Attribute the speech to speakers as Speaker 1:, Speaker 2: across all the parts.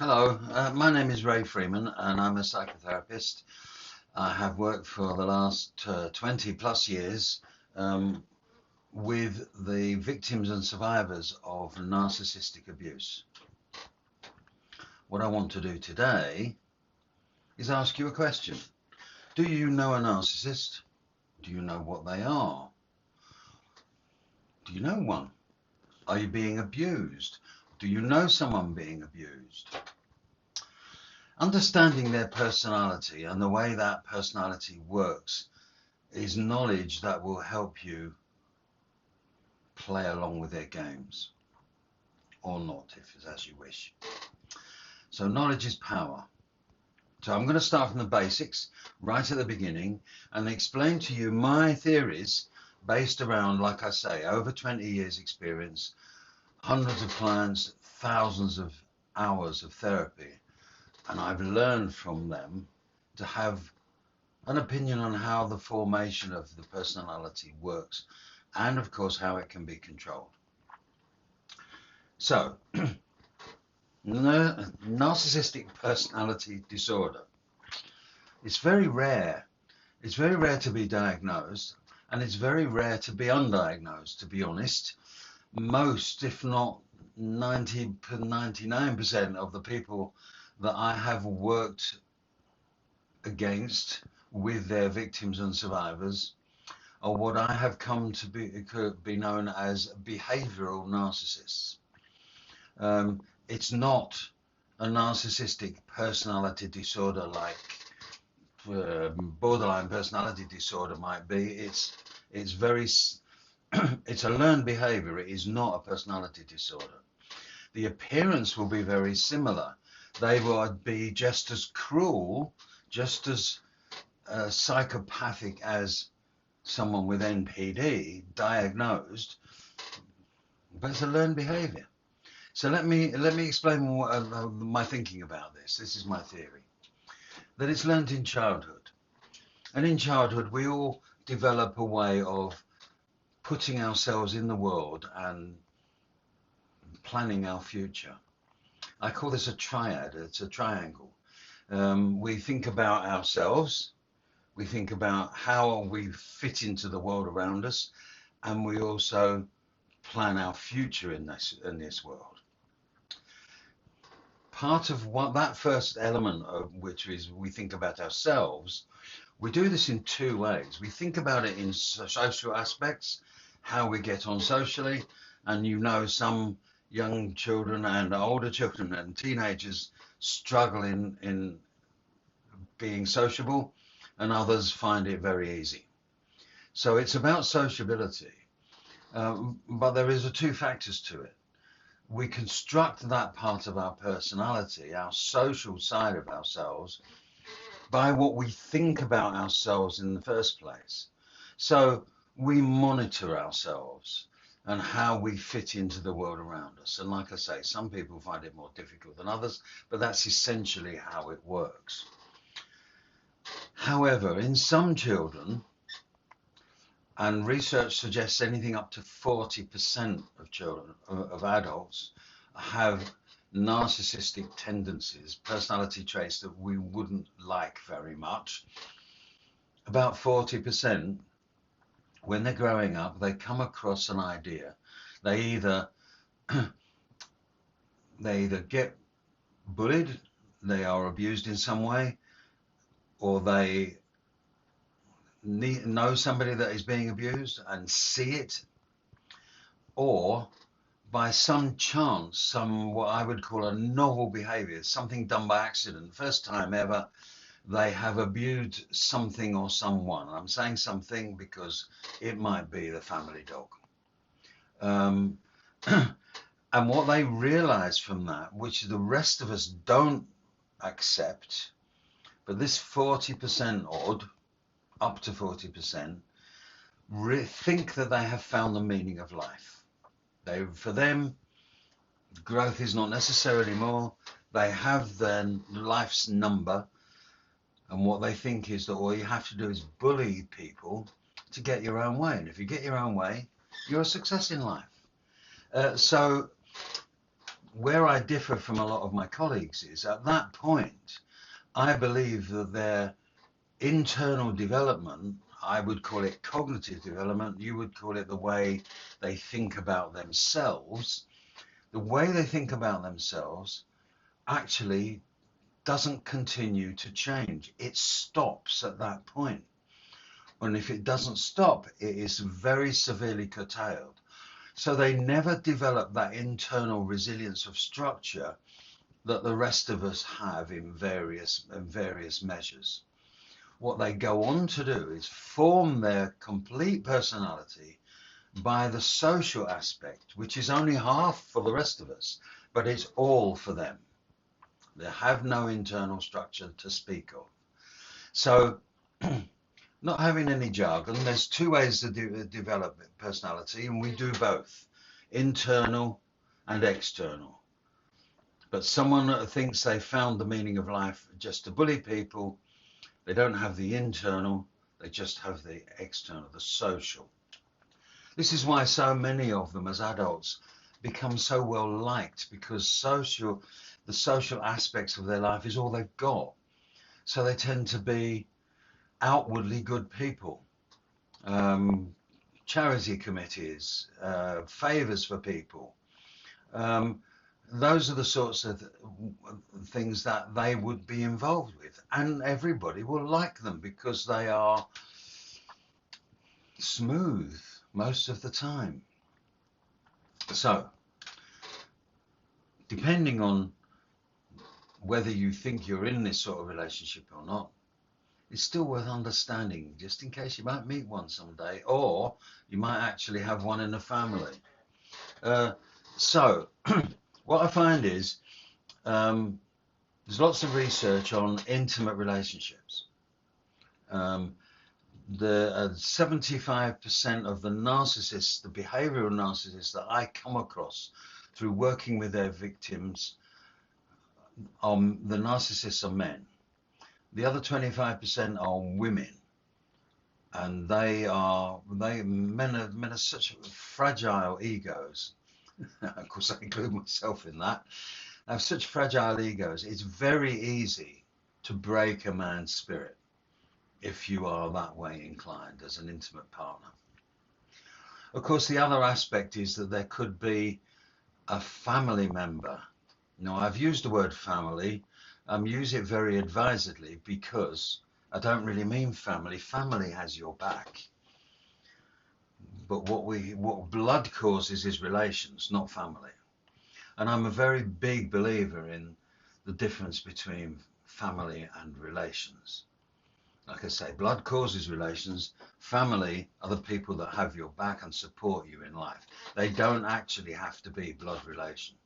Speaker 1: Hello, my name is Ray Freeman and I'm a psychotherapist. I have worked for the last 20 plus years um, with the victims and survivors of narcissistic abuse. What I want to do today is ask you a question. Do you know a narcissist? Do you know what they are? Do you know one? Are you being abused? Do you know someone being abused? Understanding their personality and the way that personality works is knowledge that will help you play along with their games, or not, if it's as you wish. So knowledge is power. So I'm going to start from the basics right at the beginning and explain to you my theories based around, like I say, over 20 years experience, hundreds of clients, thousands of hours of therapy, and I've learned from them to have an opinion on how the formation of the personality works, and of course how it can be controlled. So, narcissistic personality disorder. It's very rare. It's very rare to be diagnosed, and it's very rare to be undiagnosed, to be honest. Most, if not 99% of the people that I have worked against with their victims and survivors are what I have come to be known as behavioral narcissists. It's not a narcissistic personality disorder like borderline personality disorder might be. It's very it's a learned behavior. It is not a personality disorder. The appearance will be very similar. They will be just as cruel, just as psychopathic as someone with NPD diagnosed, but it's a learned behavior. So let me explain my thinking about this. This is my theory, that it's learned in childhood. And in childhood, we all develop a way of putting ourselves in the world and planning our future. I call this a triad. It's a triangle. We think about ourselves, we think about how we fit into the world around us, and we also plan our future in this world. Part of what that first element of which is we think about ourselves, we do this in two ways. We think about it in social aspects, how we get on socially, and some young children and older children and teenagers struggle in being sociable, and others find it very easy. So it's about sociability, but there is two factors to it. We construct that part of our personality, our social side of ourselves, by what we think about ourselves in the first place. So we monitor ourselves and how we fit into the world around us. And like I say, some people find it more difficult than others, but that's essentially how it works. However, in some children, and research suggests anything up to 40% of children, of adults, have narcissistic tendencies, personality traits that we wouldn't like very much. About 40%, when they're growing up, they come across an idea. They either get bullied, they are abused in some way, or they know somebody that is being abused and see it, or by some chance, some what I would call a novel behavior, something done by accident, first time ever, they have abused something or someone. I'm saying something because it might be the family dog. And what they realize from that, which the rest of us don't accept, but this 40% odd, up to 40%, think that they have found the meaning of life. For them, growth is not necessarily more. They have their life's number, and what they think is that all you have to do is bully people to get your own way. And if you get your own way, you're a success in life. So where I differ from a lot of my colleagues is at that point, I believe that their internal development, I would call it cognitive development, you would call it the way they think about themselves, the way they think about themselves actually doesn't continue to change. It stops at that point. And if it doesn't stop, it is very severely curtailed. So they never develop that internal resilience of structure that the rest of us have in various measures. What they go on to do is form their complete personality by the social aspect, which is only half for the rest of us, but it's all for them. They have no internal structure to speak of. So not having any jargon, there's two ways to develop personality, and we do both, internal and external. But someone that thinks they found the meaning of life just to bully people, they don't have the internal, they just have the external, the social. This is why so many of them as adults become so well liked, because the social aspects of their life is all they've got. So they tend to be outwardly good people. Charity committees, favors for people. Those are the sorts of things that they would be involved with, and everybody will like them because they are smooth most of the time. So, depending on whether you think you're in this sort of relationship or not, it's still worth understanding, just in case you might meet one someday, or you might actually have one in the family. So what I find is there's lots of research on intimate relationships. The 75% of the narcissists, the behavioral narcissists that I come across through working with their victims, the narcissists are men. The other 25% are women, and men are such fragile egos. Of course, I include myself in that. I have such fragile egos. It's very easy to break a man's spirit if you are that way inclined as an intimate partner. Of course, the other aspect is that there could be a family member. Now, I've used the word family. Use it very advisedly, because I don't really mean family. Family has your back. But what blood causes is relations, not family. And I'm a very big believer in the difference between family and relations. Like I say, blood causes relations. Family are the people that have your back and support you in life. They don't actually have to be blood relation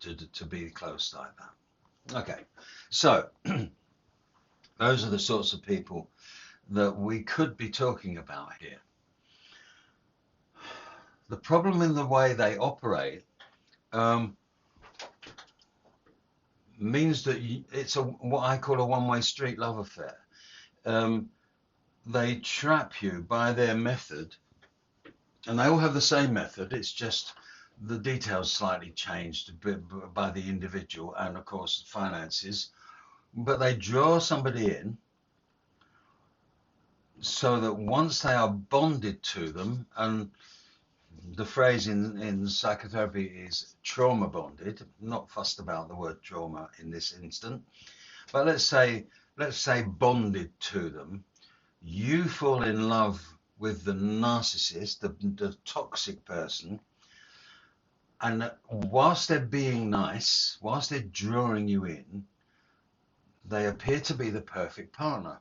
Speaker 1: to be close like that. Okay, so those are the sorts of people that we could be talking about here. The problem in the way they operate means that it's what I call a one-way street love affair. They trap you by their method, and they all have the same method. It's just the details slightly changed by the individual and, of course, finances. But they draw somebody in so that once they are bonded to them, and the phrase in psychotherapy is trauma bonded, not fussed about the word trauma in this instant, but let's say bonded to them, you fall in love with the narcissist, the toxic person, and whilst they're being nice, whilst they're drawing you in, they appear to be the perfect partner.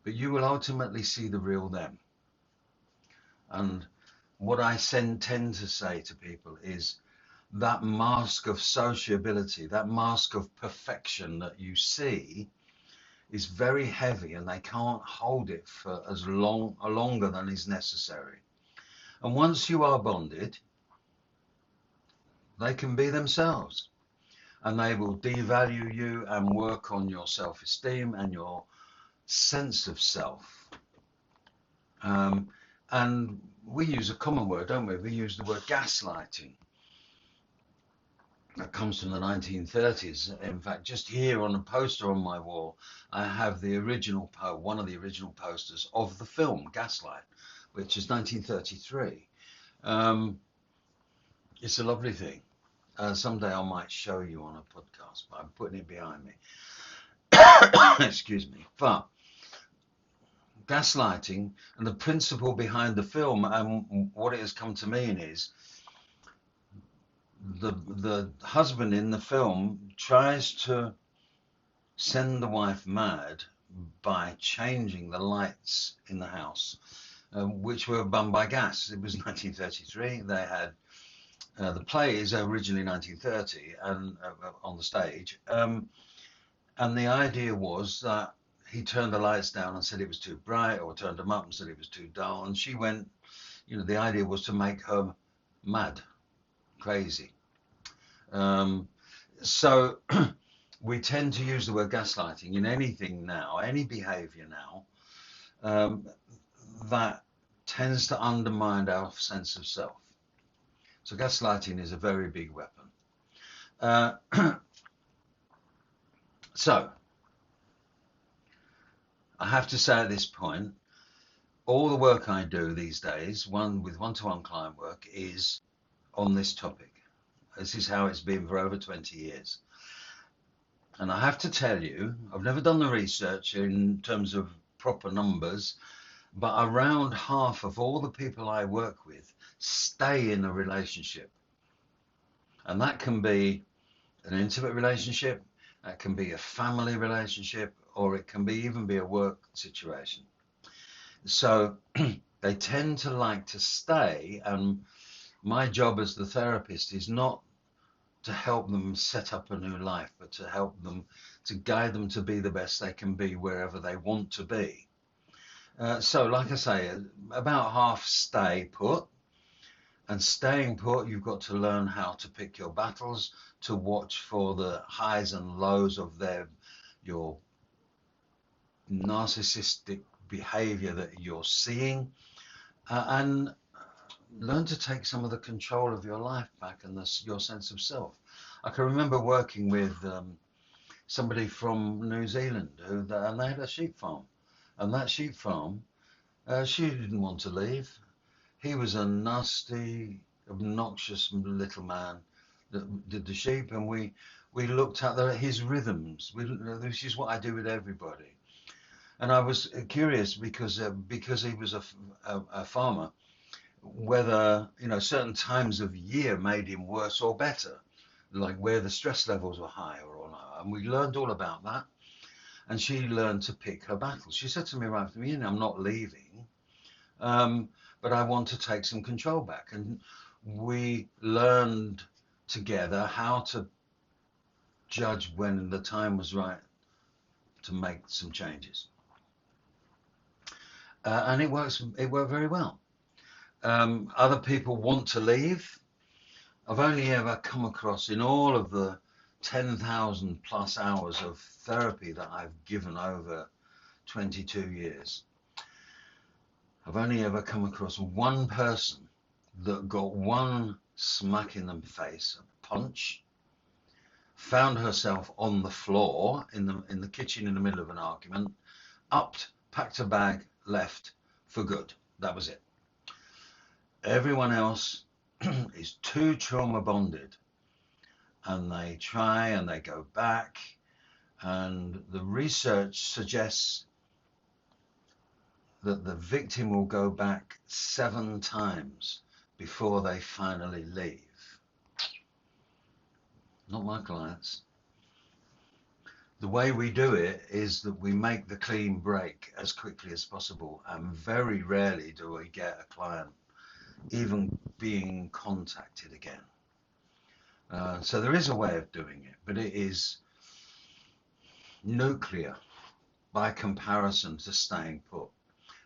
Speaker 1: But you will ultimately see the real them. And what I tend to say to people is that mask of sociability, that mask of perfection that you see is very heavy, and they can't hold it for as longer than is necessary. And once you are bonded, they can be themselves, and they will devalue you and work on your self-esteem and your sense of self. And we use a common word, don't we? We use the word gaslighting. that comes from the 1930s. In fact, just here on a poster on my wall, I have the original one of the original posters of the film Gaslight, which is 1933. It's a lovely thing. Someday I might show you on a podcast, but I'm putting it behind me. Excuse me. But gaslighting and the principle behind the film and what it has come to mean is the husband in the film tries to send the wife mad by changing the lights in the house, which were run by gas. It was 1933. They had the play is originally 1930 and on the stage, and the idea was that he turned the lights down and said it was too bright, or turned them up and said it was too dull, and she went. The idea was to make her mad, crazy. So we tend to use the word gaslighting in anything now, any behavior now, that tends to undermine our sense of self. So gaslighting is a very big weapon. So I have to say at this point, all the work I do these days, with one-to-one client work, is on this topic. This is how it's been for over 20 years. And I have to tell you, I've never done the research in terms of proper numbers, but around half of all the people I work with stay in a relationship. And that can be an intimate relationship, that can be a family relationship, or it can even be a work situation. So they tend to like to stay, and my job as the therapist is not to help them set up a new life, but to help them, to guide them to be the best they can be wherever they want to be. So like I say, about half stay put, and staying put, you've got to learn how to pick your battles, to watch for the highs and lows of your narcissistic behavior that you're seeing, and learn to take some of the control of your life back and your sense of self. I can remember working with somebody from New Zealand and they had a sheep farm, and that sheep farm, she didn't want to leave. He was a nasty, obnoxious little man that did the sheep, and we looked at his rhythms. This is what I do with everybody. And I was curious because he was a farmer, whether certain times of year made him worse or better, like where the stress levels were higher or lower. And we learned all about that. And she learned to pick her battles. She said to me right from the beginning, I'm not leaving, but I want to take some control back. And we learned together how to judge when the time was right to make some changes. And it worked very well. Other people want to leave. I've only ever come across, in all of the 10,000 plus hours of therapy that I've given over 22 years, I've only ever come across one person that got one smack in the face, a punch, found herself on the floor in the kitchen in the middle of an argument, upped, packed a bag, left for good. That was it. Everyone else is too trauma bonded, and they try and they go back, and the research suggests that the victim will go back 7 times before they finally leave. Not my clients. The way we do it is that we make the clean break as quickly as possible, and very rarely do we get a client even being contacted again. So there is a way of doing it, but it is nuclear by comparison to staying put.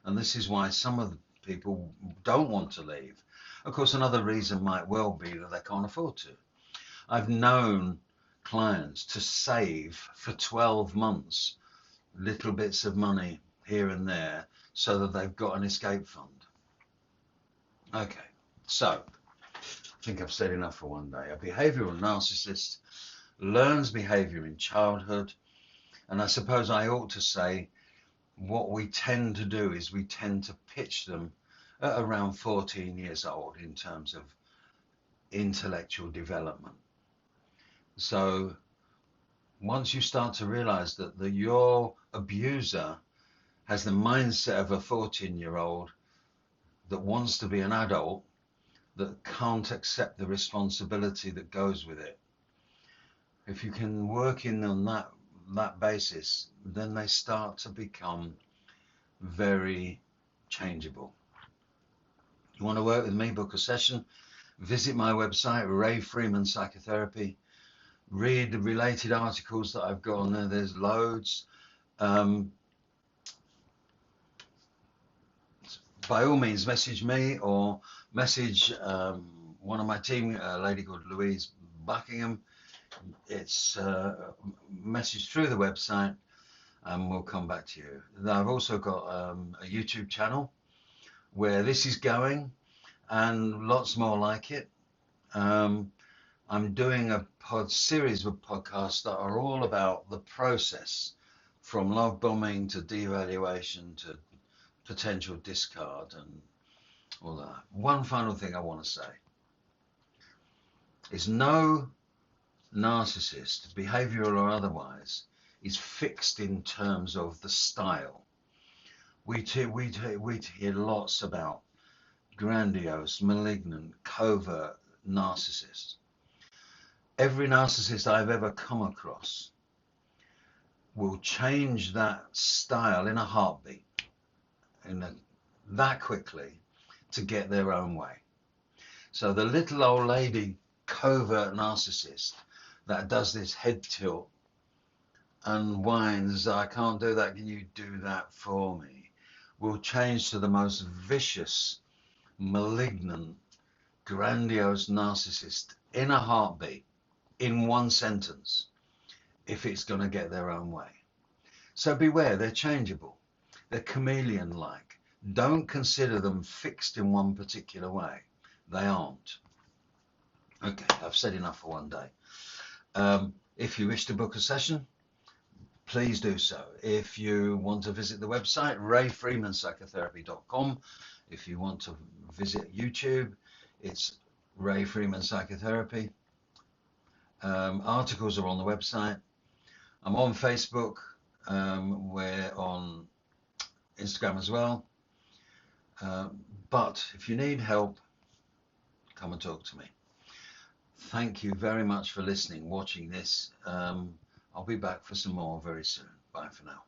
Speaker 1: And this is why some of the people don't want to leave. Of course, another reason might well be that they can't afford to. I've known clients to save for 12 months little bits of money here and there so that they've got an escape fund. Okay, so think I've said enough for one day. A behavioral narcissist learns behavior in childhood, and I suppose I ought to say what we tend to do is we tend to pitch them at around 14 years old in terms of intellectual development. So once you start to realize that your abuser has the mindset of a 14-year-old that wants to be an adult, that can't accept the responsibility that goes with it, if you can work in on that basis, then they start to become very changeable. You want to work with me, book a session, visit my website, Ray Freeman Psychotherapy, read the related articles that I've got on there. There's loads. By all means, message me or message one of my team, a lady called Louise Buckingham. It's message through the website and we'll come back to you. I've also got a YouTube channel where this is going and lots more like it. I'm doing a series of podcasts that are all about the process from love bombing to devaluation to potential discard and all that. One final thing I want to say is no narcissist, behavioral or otherwise, is fixed in terms of the style. We hear lots about grandiose, malignant, covert narcissists. Every narcissist I've ever come across will change that style in a heartbeat, that quickly, to get their own way. So the little old lady covert narcissist that does this head tilt and whines, I can't do that, can you do that for me, will change to the most vicious, malignant, grandiose narcissist in a heartbeat, in one sentence, if it's going to get their own way. So beware, they're changeable, they're chameleon-like. Don't consider them fixed in one particular way. They aren't. Okay, I've said enough for one day. If you wish to book a session, please do so. If you want to visit the website, rayfreemanpsychotherapy.com. If you want to visit YouTube, it's Ray Freeman Psychotherapy. Articles are on the website. I'm on Facebook. We're on Instagram as well. But if you need help, come and talk to me. Thank you very much for listening, watching this. I'll be back for some more very soon. Bye for now.